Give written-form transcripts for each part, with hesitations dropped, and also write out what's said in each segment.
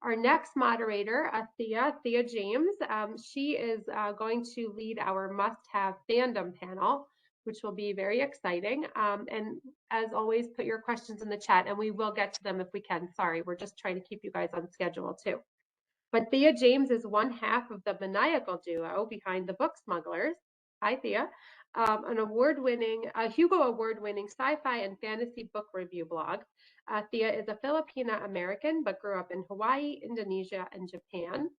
Our next moderator, Thea James, she is going to lead our must-have fandom panel, which will be very exciting. And as always, put your questions in the chat and we will get to them if we can. Sorry, we're just trying to keep you guys on schedule too. But Thea James is one half of the maniacal duo behind the Book Smugglers. Hi, Thea. An award-winning, Hugo Award-winning sci-fi and fantasy book review blog. Thea is a Filipina American, but grew up in Hawaii, Indonesia, and Japan.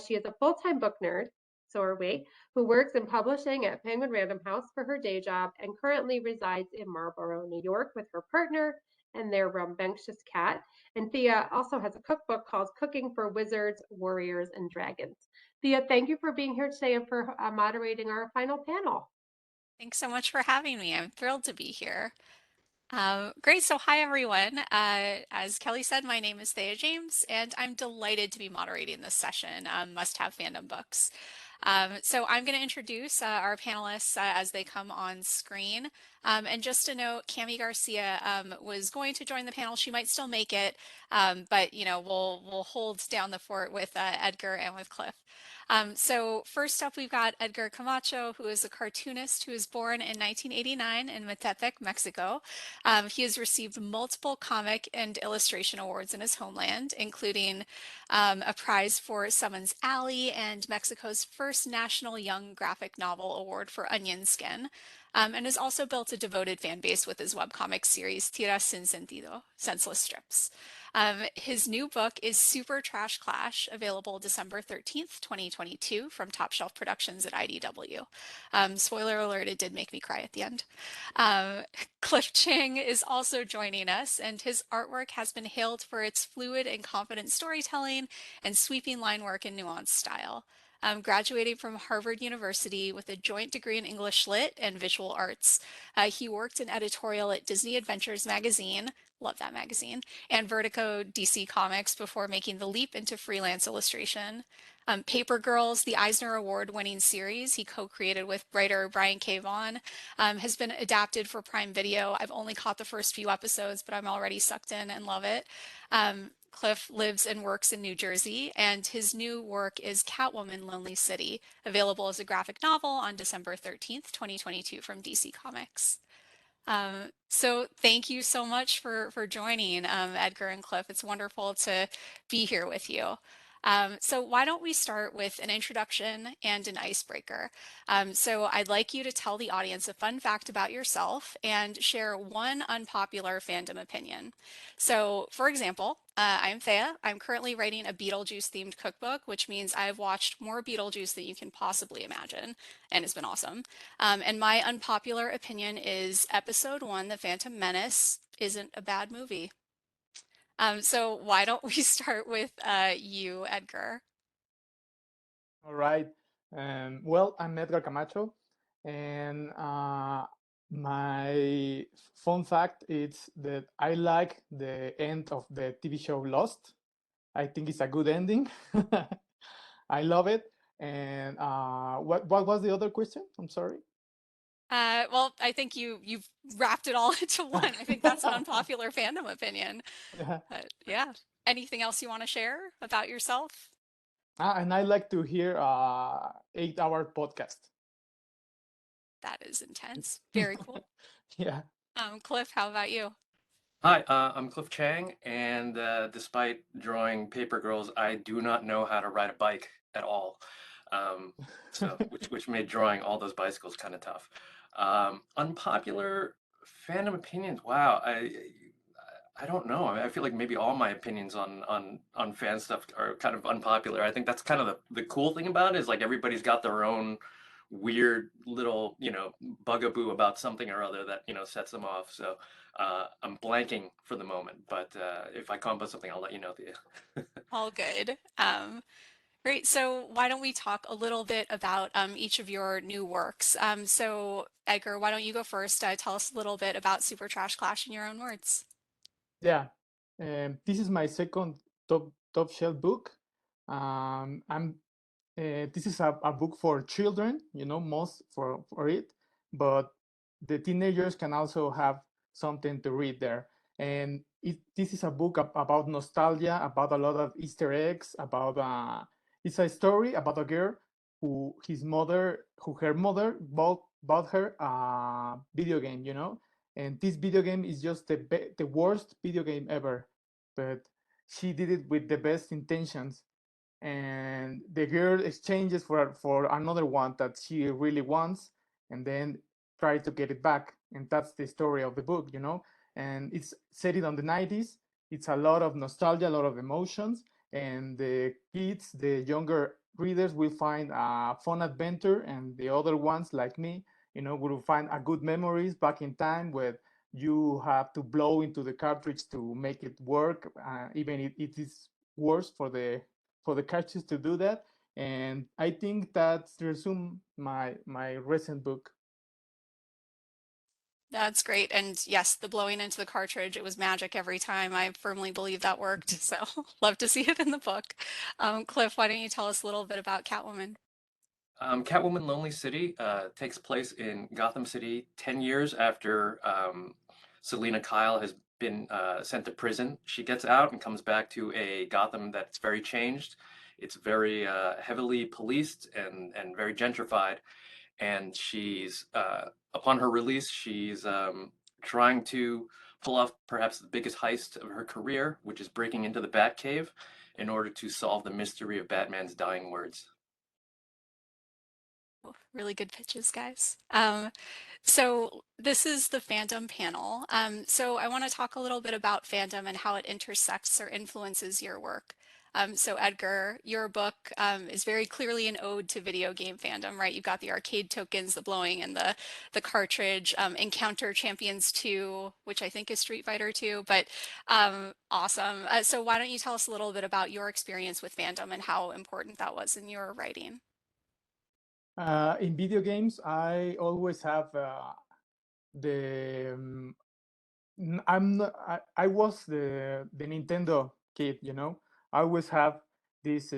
She is a full-time book nerd, so are we, who works in publishing at Penguin Random House for her day job and currently resides in Marlborough, New York with her partner and their rambunctious cat. And Thea also has a cookbook called Cooking for Wizards, Warriors, and Dragons. Thea, thank you for being here today and for moderating our final panel. Thanks so much for having me. I'm thrilled to be here. Great. So, hi, everyone. As Kelly said, my name is Thea James, and I'm delighted to be moderating this session, Must Have Fandom Books. So I'm going to introduce our panelists as they come on screen. And just a note, Kami Garcia was going to join the panel. She might still make it, but we'll hold down the fort with Edgar and with Cliff. So first up, we've got Edgar Camacho, who is a cartoonist who was born in 1989 in Metepec, Mexico. He has received multiple comic and illustration awards in his homeland, including a prize for Summons Alley and Mexico's first National Young Graphic Novel Award for Onion Skin, and has also built a devoted fan base with his webcomic series Tiras Sin Sentido, Senseless Strips. His new book is Super Trash Clash, available December 13th, 2022 from Top Shelf Productions at IDW. Spoiler alert, it did make me cry at the end. Cliff Chiang is also joining us, and his artwork has been hailed for its fluid and confident storytelling and sweeping line work and nuanced style. Graduating from Harvard University with a joint degree in English Lit and Visual Arts, he worked in editorial at Disney Adventures magazine, love that magazine, and Vertigo DC Comics before making the leap into freelance illustration. Paper Girls, the Eisner Award-winning series he co-created with writer Brian K. Vaughan, has been adapted for Prime Video. I've only caught the first few episodes, but I'm already sucked in and love it. Cliff lives and works in New Jersey, and his new work is Catwoman Lonely City, available as a graphic novel on December 13th, 2022 from DC Comics. So thank you so much for joining, Edgar and Cliff. It's wonderful to be here with you. So why don't we start with an introduction and an icebreaker? So I'd like you to tell the audience a fun fact about yourself and share one unpopular fandom opinion. So for example, I'm Thea. I'm currently writing a Beetlejuice themed cookbook, which means I've watched more Beetlejuice than you can possibly imagine, and it's been awesome. And my unpopular opinion is episode 1, The Phantom Menace, isn't a bad movie. So why don't we start with you, Edgar? All right. Well, I'm Edgar Camacho, and my fun fact is that I like the end of the TV show Lost. I think it's a good ending. I love it. And what was the other question? I'm sorry. Well, I think you've wrapped it all into one. I think that's an unpopular fandom opinion. Yeah. But yeah, anything else you want to share about yourself? And I like to hear 8-hour podcast. That is intense. Very cool. Yeah. Cliff, how about you? Hi, I'm Cliff Chang, and despite drawing Paper Girls, I do not know how to ride a bike at all. So, which made drawing all those bicycles kind of tough. Unpopular fandom opinions. Wow, I don't know. I mean, I feel like maybe all my opinions on fan stuff are kind of unpopular. I think that's kind of the cool thing about it is like everybody's got their own weird little bugaboo about something or other that sets them off. So I'm blanking for the moment, but if I come up with something, I'll let you know. All good. Great. So why don't we talk a little bit about each of your new works? So Edgar, why don't you go first? Tell us a little bit about Super Trash Clash in your own words. Yeah, this is my second top shelf book. I'm this is a book for children, most for it, but the teenagers can also have something to read there. And this is a book about nostalgia, about a lot of Easter eggs, about it's a story about a girl who her mother bought her a video game, you know, and this video game is just the worst video game ever, but she did it with the best intentions, and the girl exchanges for another one that she really wants, and then try to get it back, and that's the story of the book, you know. And it's set it on the 90s. It's a lot of nostalgia, a lot of emotions, and the kids, the younger readers, will find a fun adventure, and the other ones like me, you know, will find a good memories back in time where you have to blow into the cartridge to make it work, even if it is worse for the catches to do that. And I think that's resume my recent book. That's great. And yes, the blowing into the cartridge, it was magic every time. I firmly believe that worked. So love to see it in the book. Cliff, why don't you tell us a little bit about Catwoman? Catwoman Lonely City takes place in Gotham City 10 years after Selena Kyle has been sent to prison. She gets out and comes back to a Gotham that's very changed. It's very heavily policed and very gentrified. And she's, upon her release, she's trying to pull off perhaps the biggest heist of her career, which is breaking into the Batcave in order to solve the mystery of Batman's dying words. Really good pitches, guys. So this is the fandom panel. So I want to talk a little bit about fandom and how it intersects or influences your work. So Edgar, your book is very clearly an ode to video game fandom, right? You've got the arcade tokens, the blowing, and the cartridge. Encounter Champions 2, which I think is Street Fighter 2, but awesome. So why don't you tell us a little bit about your experience with fandom and how important that was in your writing? In video games, I always have the I'm not, I was the Nintendo kid, you know. I always have these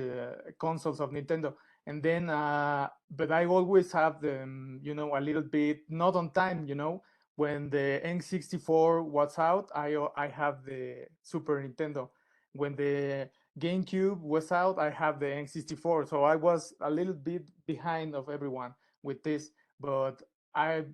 consoles of Nintendo, and then but I always have them, you know, a little bit not on time, you know. When the N64 was out, I have the Super Nintendo. When the GameCube was out, I have the N64. So I was a little bit behind of everyone with this, but I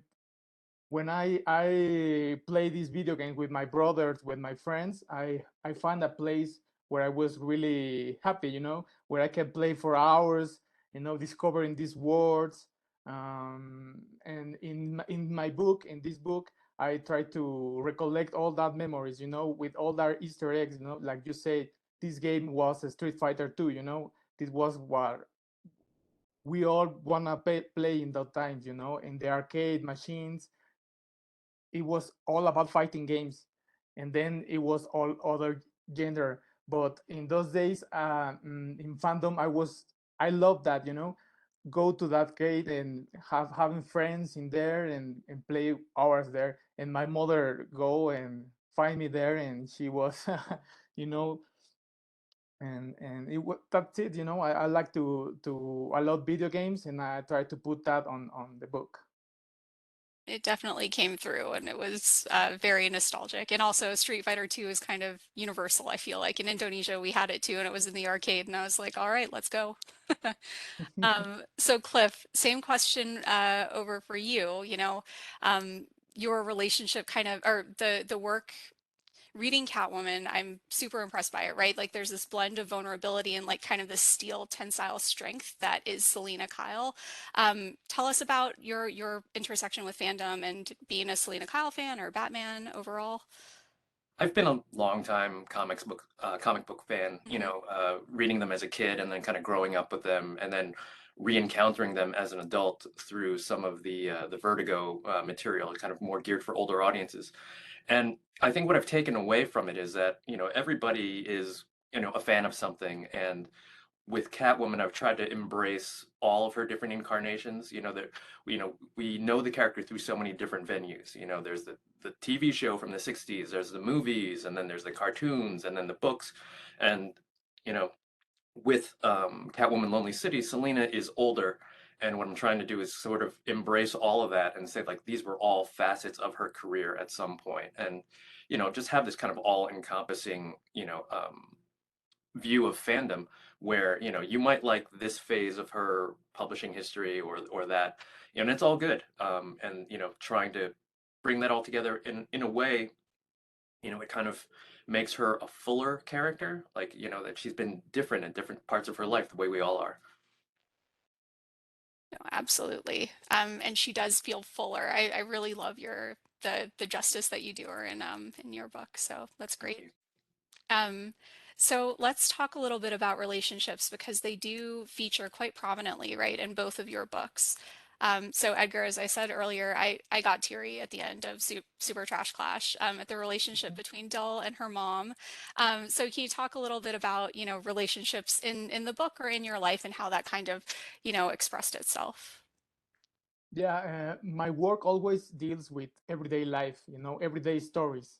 when I play these video games with my brothers, with my friends, I find a place where I was really happy, you know, where I can play for hours, you know, discovering these words. And in my book, in this book, I try to recollect all that memories, you know, with all that Easter eggs, you know, like you said, this game was a Street Fighter 2, you know, this was what we all wanna play in those times, you know, in the arcade machines. It was all about fighting games, and then it was all other gender. But in those days, in fandom, I love that, you know, go to that gate and having friends in there and play hours there. And my mother go and find me there, and she was, you know, and that's it. You know, I like to I love video games, and I try to put that on the book. It definitely came through and it was very nostalgic. And also Street Fighter 2 is kind of universal, I feel like. In Indonesia, we had it too, and it was in the arcade, and I was like, all right, let's go. So Cliff, same question over for you, your relationship kind of, or the work reading Catwoman, I'm super impressed by it, right? Like there's this blend of vulnerability and like kind of the steel tensile strength that is Selena Kyle. Tell us about your intersection with fandom and being a Selena Kyle fan or Batman overall. I've been a long time comic book fan, Mhm. reading them as a kid and then kind of growing up with them and then re-encountering them as an adult through some of the Vertigo material, kind of more geared for older audiences. And I think what I've taken away from it is that, everybody is, a fan of something. And with Catwoman, I've tried to embrace all of her different incarnations. We know the character through so many different venues. There's the TV show from the 60s, there's the movies, and then there's the cartoons, and then the books. And, you know, with Catwoman Lonely City, Selena is older And what I'm trying to do is sort of embrace all of that and say, like, these were all facets of her career at some point. And, just have this kind of all encompassing, view of fandom where, you might like this phase of her publishing history or that, and it's all good. And, trying to bring that all together in a way, it kind of makes her a fuller character, like, that she's been different in different parts of her life, the way we all are. No, absolutely. And she does feel fuller. I really love the justice that you do her in your book. So that's Thank great. you. Um, so let's talk a little bit about relationships because they do feature quite prominently, right, in both of your books. So Edgar, as I said earlier, I got teary at the end of Super Trash Clash at the relationship between Dell and her mom. So can you talk a little bit about, relationships in the book or in your life and how that kind of, expressed itself? Yeah, my work always deals with everyday life, everyday stories,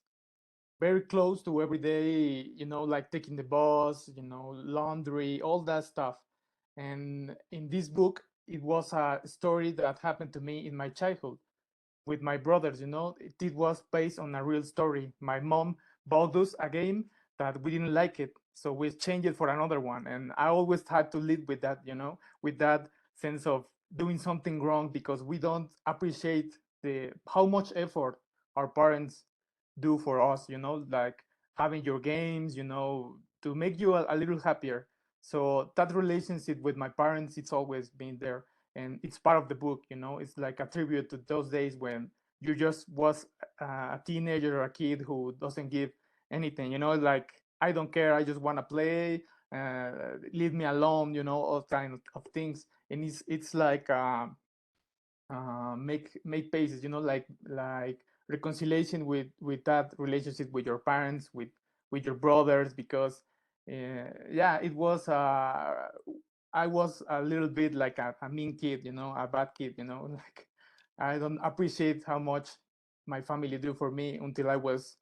very close to everyday, like taking the bus, laundry, all that stuff. And in this book, it was a story that happened to me in my childhood with my brothers. It was based on a real story. My mom bought us a game that we didn't like it, so we changed it for another one. And I always had to live with that, with that sense of doing something wrong because we don't appreciate the how much effort our parents do for us. Like having your games, to make you a little happier. So that relationship with my parents, it's always been there, and it's part of the book. It's like a tribute to those days when you just was a teenager or a kid who doesn't give anything. Like, I don't care, I just want to play, leave me alone, all kind of things. And it's like make paces, like reconciliation with that relationship with your parents, with your brothers, because yeah, it was I was a little bit like a mean kid, a bad kid, like I don't appreciate how much my family do for me until I was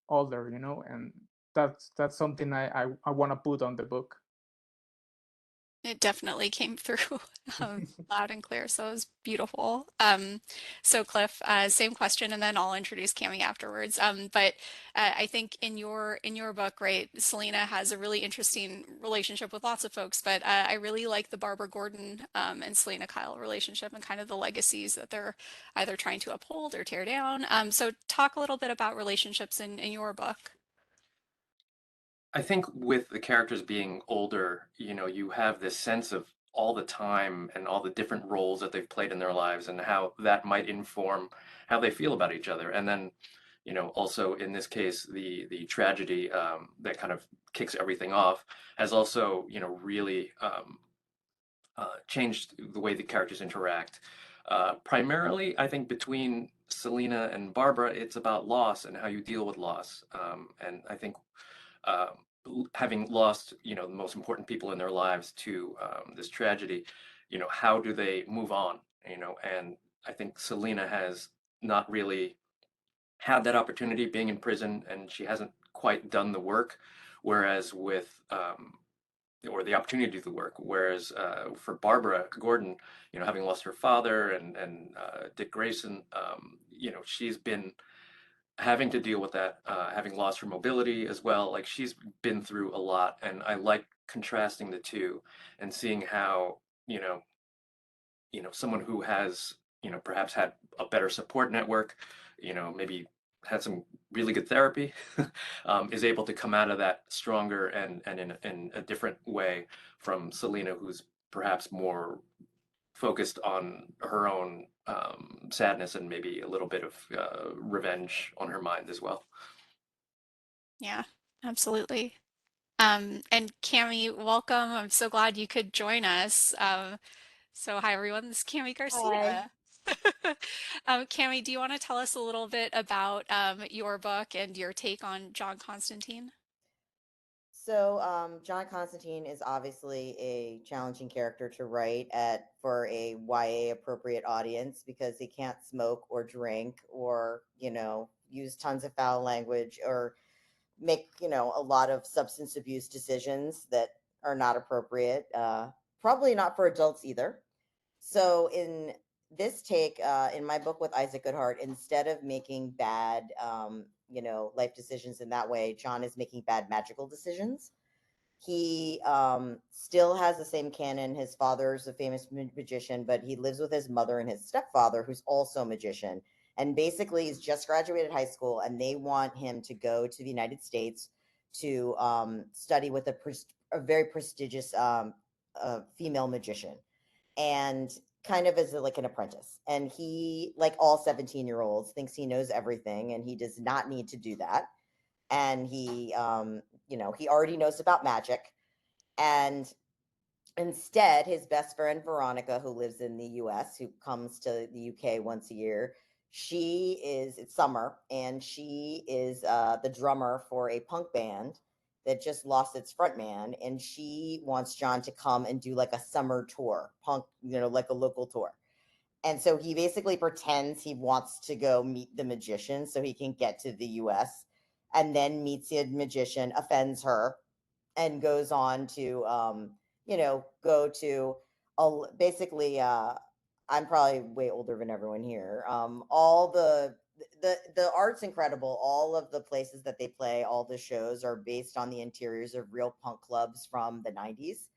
older, and that's something I want to put on the book. It definitely came through loud and clear, so it was beautiful. So Cliff, same question, and then I'll introduce Cami afterwards. But I think in your book, right, Selena has a really interesting relationship with lots of folks, but I really like the Barbara Gordon and Selena Kyle relationship and kind of the legacies that they're either trying to uphold or tear down. So talk a little bit about relationships in your book. I think with the characters being older, you have this sense of all the time and all the different roles that they've played in their lives and how that might inform how they feel about each other. And then, also in this case, the tragedy that kind of kicks everything off has also, really changed the way the characters interact. Primarily, I think between Selena and Barbara, it's about loss and how you deal with loss. And I think uh, having lost, the most important people in their lives to this tragedy, how do they move on? And I think Selena has not really had that opportunity being in prison, and she hasn't quite done the work. Whereas with or the opportunity to do the work. Whereas for Barbara Gordon, having lost her father and Dick Grayson, she's been having to deal with that, having lost her mobility as well. Like, she's been through a lot, and I like contrasting the two and seeing how someone who has perhaps had a better support network, maybe had some really good therapy, is able to come out of that stronger and in a different way from Selena, who's perhaps more focused on her own sadness and maybe a little bit of revenge on her mind as well. Yeah, absolutely. And Cami, welcome. I'm so glad you could join us. So hi everyone, this is Kami Hi. Garcia. Cami, do you want to tell us a little bit about your book and your take on John Constantine? So, John Constantine is obviously a challenging character to write for a YA appropriate audience because he can't smoke or drink or, use tons of foul language or make, a lot of substance abuse decisions that are not appropriate. Probably not for adults either. So in this take, in my book with Isaac Goodhart, instead of making bad, life decisions in that way, John is making bad magical decisions. He still has the same canon. His father's a famous magician, but he lives with his mother and his stepfather, who's also a magician. And basically, he's just graduated high school, and they want him to go to the United States to study with a very prestigious female magician, and kind of as like an apprentice. And he, like all 17-year-olds, thinks he knows everything, and he does not need to do that. And he, he already knows about magic. And instead, his best friend, Veronica, who lives in the US, who comes to the UK once a year, it's summer, and she is the drummer for a punk band that just lost its frontman. And she wants John to come and do like a summer tour, punk, like a local tour. And so he basically pretends he wants to go meet the magician so he can get to the US, and then meets the magician, offends her, and goes on to go to basically I'm probably way older than everyone here. All the art's incredible. All of the places that they play, all the shows are based on the interiors of real punk clubs from the 90s.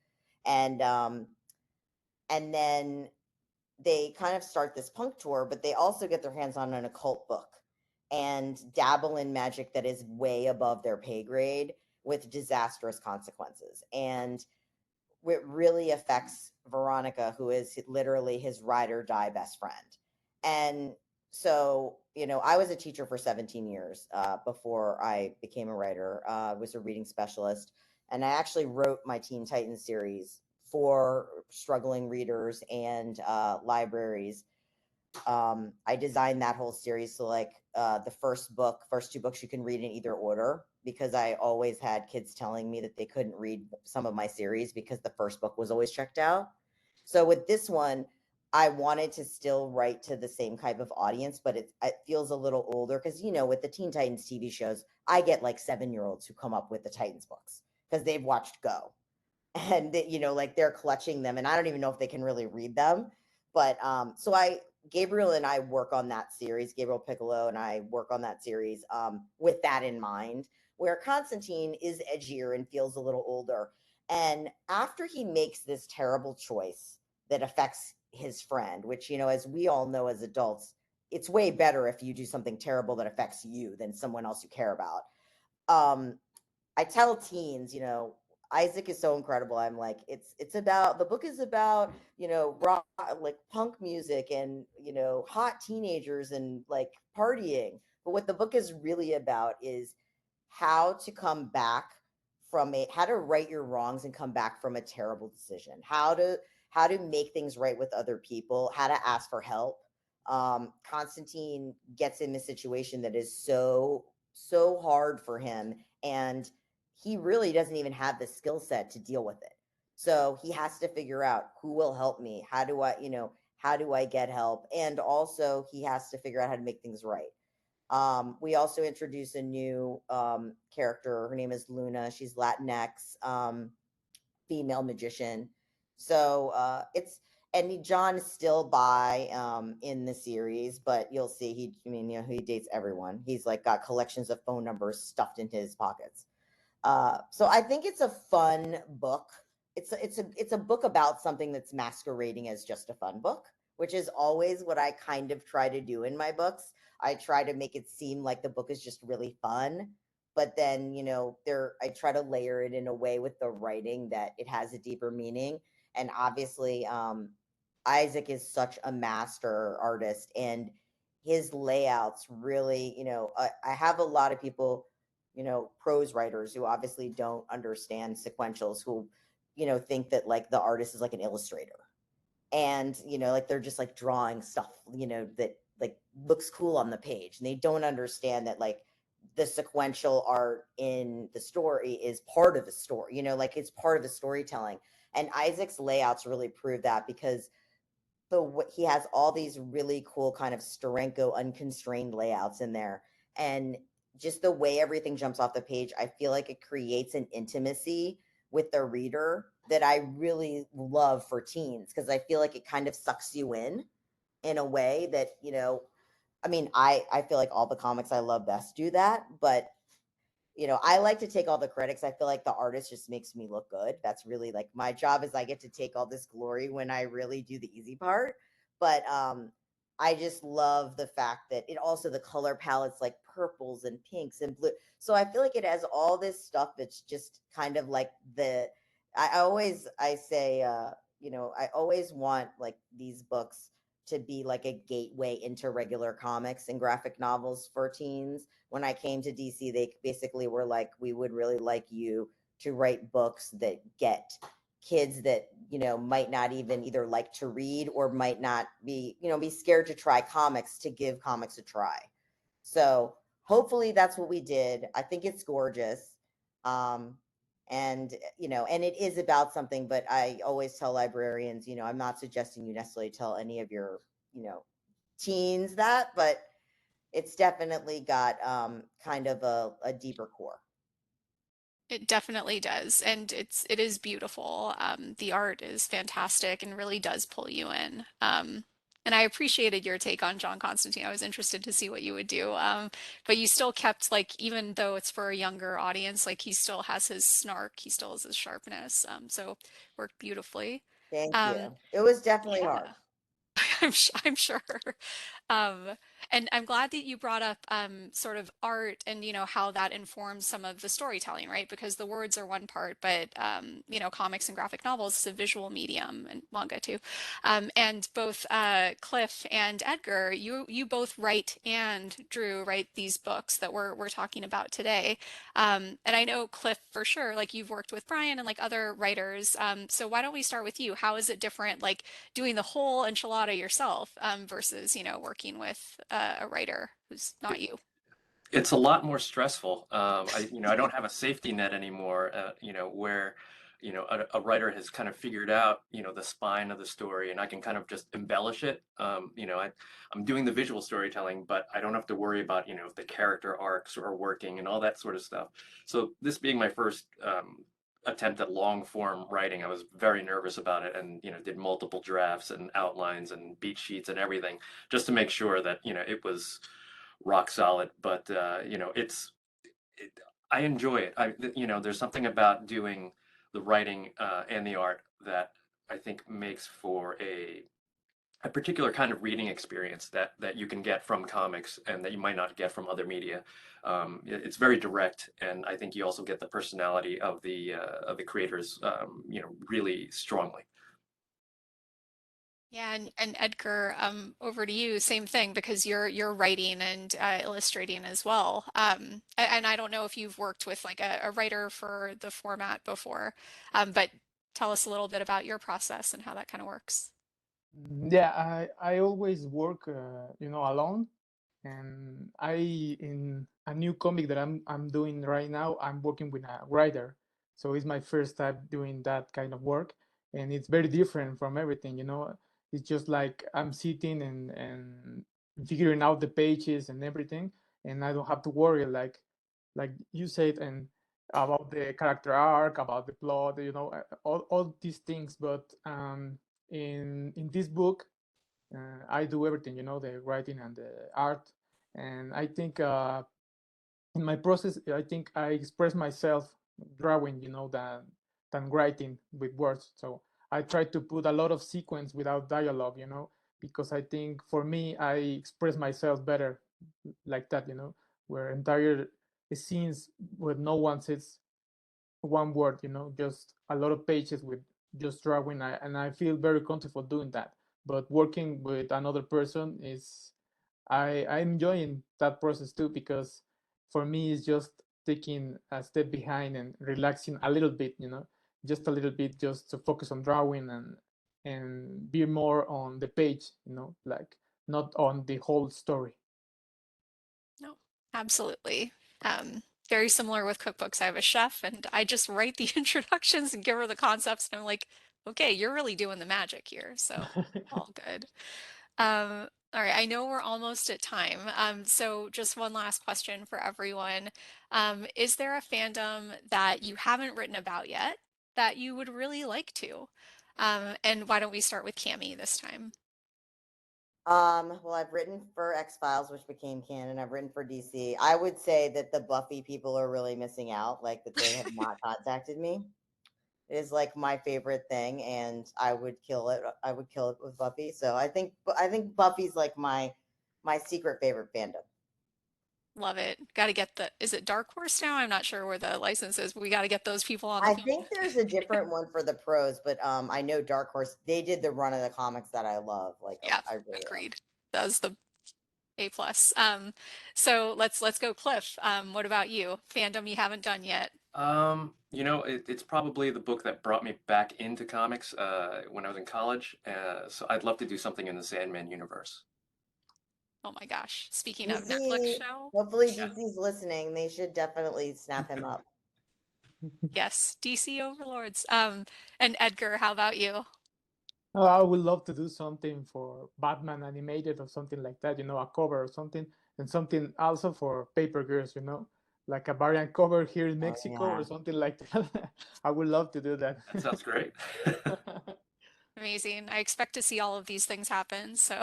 And then they kind of start this punk tour, but they also get their hands on an occult book and dabble in magic that is way above their pay grade with disastrous consequences. And it really affects Veronica, who is literally his ride or die best friend. And so, I was a teacher for 17 years before I became a writer. I was a reading specialist, and I actually wrote my Teen Titans series for struggling readers and libraries. I designed that whole series. So like the first two books you can read in either order, because I always had kids telling me that they couldn't read some of my series because the first book was always checked out. So with this one, I wanted to still write to the same type of audience, but it feels a little older because, with the Teen Titans TV shows, I get like 7-year-olds who come up with the Titans books because they've watched Go. And like they're clutching them, and I don't even know if they can really read them. But so Gabriel and I work on that series. Gabriel Piccolo and I work on that series with that in mind, where Constantine is edgier and feels a little older. And after he makes this terrible choice that affects his friend, which, as we all know as adults, it's way better if you do something terrible that affects you than someone else you care about. I tell teens, Isaac is so incredible. I'm like, the book is about, rock, like punk music and, hot teenagers and like partying. But what the book is really about is how to come back how to right your wrongs and come back from a terrible decision, how to make things right with other people, how to ask for help. Constantine gets in a situation that is so hard for him, and he really doesn't even have the skill set to deal with it. So he has to figure out who will help me. How do I get help? And also he has to figure out how to make things right. We also introduce a new character. Her name is Luna. She's Latinx, female magician. So and John is still bi in the series, but you'll see he dates everyone. He's like got collections of phone numbers stuffed into his pockets. So I think it's a fun book. It's a book about something that's masquerading as just a fun book, which is always what I kind of try to do in my books. I try to make it seem like the book is just really fun, but then I try to layer it in a way with the writing that it has a deeper meaning. And obviously, Isaac is such a master artist, and his layouts really, I have a lot of people, prose writers who obviously don't understand sequentials, who, think that like the artist is like an illustrator, and, like they're just like drawing stuff, that like looks cool on the page. And they don't understand that like the sequential art in the story is part of the story, like it's part of the storytelling. And Isaac's layouts really prove that, because he has all these really cool kind of Steranko unconstrained layouts in there. And just the way everything jumps off the page, I feel like it creates an intimacy with the reader that I really love for teens, because I feel like it kind of sucks you in a way that, you know, I mean, I feel like all the comics I love best do that, but you know, I like to take all the credits. I feel like the artist just makes me look good. That's really like my job, is I get to take all this glory when I really do the easy part. But I just love the fact that it also, the color palettes like purples and pinks and blue. So I feel like it has all this stuff that's just kind of like the I say you know, I always want like these books to be like a gateway into regular comics and graphic novels for teens. When I came to DC, they basically were like, we would really like you to write books that get kids that, you know, might not even either like to read or might not be, you know, be scared to try comics, to give comics a try. So hopefully that's what we did. I think it's gorgeous. Um, and you know, and it is about something, but I always tell librarians, you know, I'm not suggesting you necessarily tell any of your, you know, teens that, but it's definitely got kind of a deeper core. It definitely does, and it is beautiful. The art is fantastic and really does pull you in. And I appreciated your take on John Constantine. I was interested to see what you would do. But you still kept, like, even though it's for a younger audience, like he still has his snark, he still has his sharpness. So worked beautifully. Thank Um, you. It was definitely hard. yeah. I'm sure. Um, and I'm glad that you brought up sort of art and, you know, how that informs some of the storytelling, right? Because the words are one part, but, you know, comics and graphic novels is a visual medium, and manga too. And both Cliff and Edgar, you both write and Drew write these books that we're talking about today. And I know Cliff for sure, like you've worked with Brian and like other writers. So why don't we start with you? How is it different, like doing the whole enchilada yourself versus, you know, working with a writer who's not you? It's a lot more stressful. I don't have a safety net anymore, where, a writer has kind of figured out, the spine of the story and I can kind of just embellish it. I'm doing the visual storytelling, but I don't have to worry about, if the character arcs are working and all that sort of stuff. So this being my first, attempt at long form writing, I was very nervous about it and, did multiple drafts and outlines and beat sheets and everything just to make sure that, it was rock solid. But it, I enjoy it. There's something about doing the writing and the art that I think makes for a particular kind of reading experience that you can get from comics and that you might not get from other media. It's very direct, and I think you also get the personality of the creators, really strongly. Yeah, and Edgar, over to you. Same thing because you're writing and illustrating as well. And I don't know if you've worked with like a writer for the format before, but tell us a little bit about your process and how that kind of works. Yeah, I always work, alone, and in a new comic that I'm doing right now, I'm working with a writer, so it's my first time doing that kind of work, and it's very different from everything. It's just like I'm sitting and figuring out the pages and everything, and I don't have to worry like you said, and about the character arc, about the plot, all these things. But in this book, I do everything, the writing and the art. And I think in my process, I think I express myself drawing, than writing with words. So I try to put a lot of sequence without dialogue, because I think for me, I express myself better like that, where entire scenes where no one says one word, just a lot of pages with just drawing. And I feel very comfortable doing that. But working with another person is, I'm enjoying that process too, because for me it's just taking a step behind and relaxing a little bit, just a little bit, just to focus on drawing and be more on the page, like not on the whole story. No, absolutely. Very similar with cookbooks. I have a chef and I just write the introductions and give her the concepts, and I'm like, okay, you're really doing the magic here. So all good. All right, I know we're almost at time. So just one last question for everyone. Is there a fandom that you haven't written about yet that you would really like to. And why don't we start with Kami this time? Well, I've written for X-Files, which became canon. I've written for DC. I would say that the Buffy people are really missing out, like that they have not contacted me. It is like my favorite thing, and I would kill it. I would kill it with Buffy. So I think Buffy's like my secret favorite fandom. Love it. Got to get is it Dark Horse now? I'm not sure where the license is, but we got to get those people on the I phone. think there's a different one for the pros, but I know Dark Horse. They did the run of the comics that I love. Like Yeah, I really love. agreed. That was the A plus. So let's go, Cliff. What about you? Fandom you haven't done yet? It's probably the book that brought me back into comics when I was in college. So I'd love to do something in the Sandman universe. Oh my gosh. Speaking of Netflix DC. show, Hopefully Yeah. DC's listening. They should definitely snap him up. yes, DC overlords. And Edgar, how about you? Oh, I would love to do something for Batman animated or something like that, a cover or something, and something also for Paper Girls, like a variant cover here in Oh Mexico yeah. or something like that. I would love to do that. That sounds great. Amazing. I expect to see all of these things happen. So,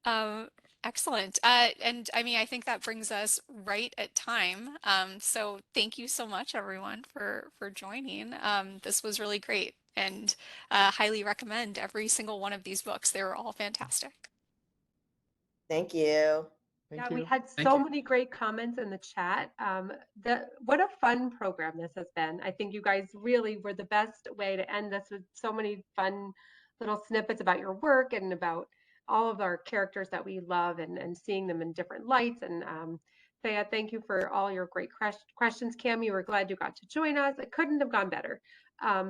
um, excellent. And I mean, I think that brings us right at time. So thank you so much, everyone, for joining. This was really great, and highly recommend every single one of these books. They were all fantastic. Thank you. Thank Yeah, we you. had Thank so you. many great comments in the chat. What a fun program this has been. I think you guys really were the best way to end this with so many fun little snippets about your work and about all of our characters that we love and seeing them in different lights. And Thea, thank you for all your great questions. Cami, we're glad you got to join us. It couldn't have gone better.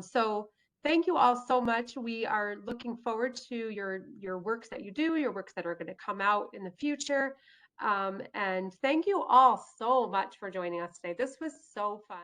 So thank you all so much. We are looking forward to your works that you do, your works that are going to come out in the future. And thank you all so much for joining us today. This was so fun.